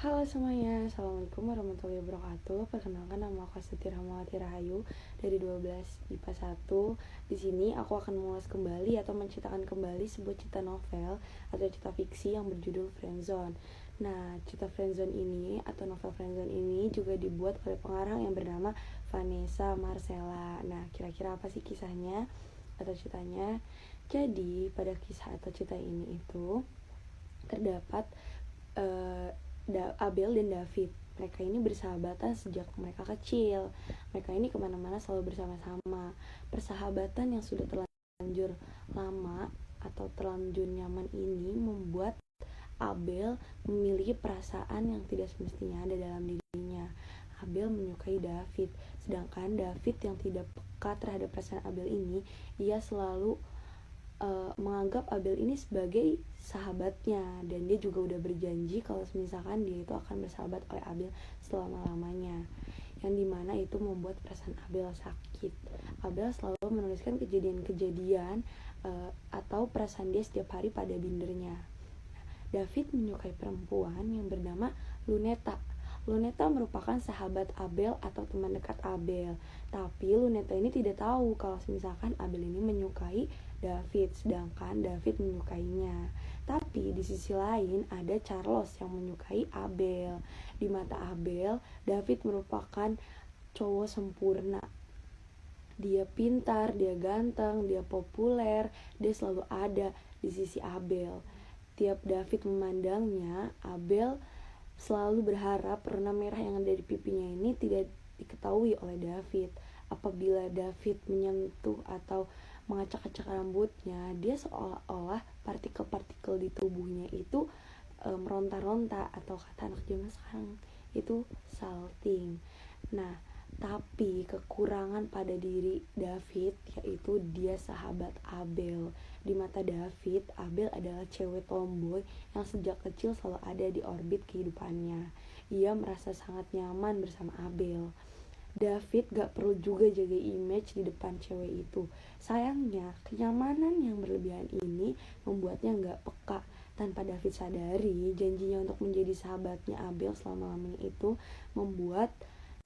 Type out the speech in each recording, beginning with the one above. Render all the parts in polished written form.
Halo semuanya, Assalamualaikum warahmatullahi wabarakatuh. Perkenalkan, nama aku Astuti Rahmawati Rahayu dari 12 IPA 1. Di sini aku akan mengulas kembali atau menceritakan kembali sebuah cerita novel atau cerita fiksi yang berjudul Friendzone. Nah, cerita Friendzone ini atau novel Friendzone ini juga dibuat oleh pengarang yang bernama Vanessa Marcella. Nah, kira-kira apa sih kisahnya atau ceritanya? Jadi, pada kisah atau cerita ini itu terdapat Abel dan David. Mereka ini bersahabatan sejak mereka kecil. Mereka ini kemana-mana selalu bersama-sama. Persahabatan yang sudah terlanjur lama atau terlanjur nyaman ini membuat Abel memiliki perasaan yang tidak semestinya ada dalam dirinya. Abel menyukai David, sedangkan David yang tidak peka terhadap perasaan Abel ini, ia selalu menganggap Abel ini sebagai sahabatnya, dan dia juga udah berjanji kalau misalkan dia itu akan bersahabat oleh Abel selama-lamanya, yang dimana itu membuat perasaan Abel sakit. Abel selalu menuliskan kejadian-kejadian atau perasaan dia setiap hari pada bindernya. David menyukai perempuan yang bernama Luneta. Luneta merupakan sahabat Abel atau teman dekat Abel. Tapi Luneta ini tidak tahu kalau misalkan Abel ini menyukai David, sedangkan David menyukainya. Tapi di sisi lain ada Charles yang menyukai Abel. Di mata Abel, David merupakan cowok sempurna. Dia pintar, dia ganteng, dia populer, dia selalu ada di sisi Abel. Tiap David memandangnya, Abel selalu berharap warna merah yang ada di pipinya ini tidak diketahui oleh David. Apabila David menyentuh atau mengacak-acak rambutnya, dia seolah-olah partikel-partikel di tubuhnya itu meronta-ronta, atau kata anak zaman sekarang itu salting. Nah, tapi kekurangan pada diri David yaitu dia sahabat Abel. Di mata David, Abel adalah cewek tomboy yang sejak kecil selalu ada di orbit kehidupannya. Ia merasa sangat nyaman bersama Abel. David gak perlu juga jaga image di depan cewek itu. Sayangnya, kenyamanan yang berlebihan ini membuatnya gak peka. Tanpa David sadari, janjinya untuk menjadi sahabatnya Abel selama-lamanya itu membuat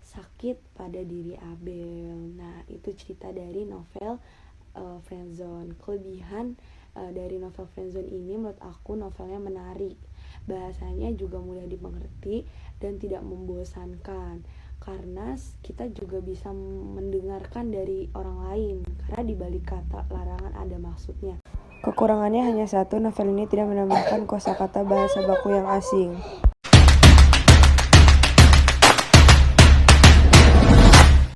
sakit pada diri Abel. Nah, itu cerita dari novel Friendzone. Kelebihan dari novel Friendzone ini menurut aku novelnya menarik. Bahasanya juga mudah dimengerti dan tidak membosankan, karena kita juga bisa mendengarkan dari orang lain, karena di balik kata larangan ada maksudnya. Kekurangannya hanya satu, novel ini tidak menambahkan kosakata bahasa baku yang asing.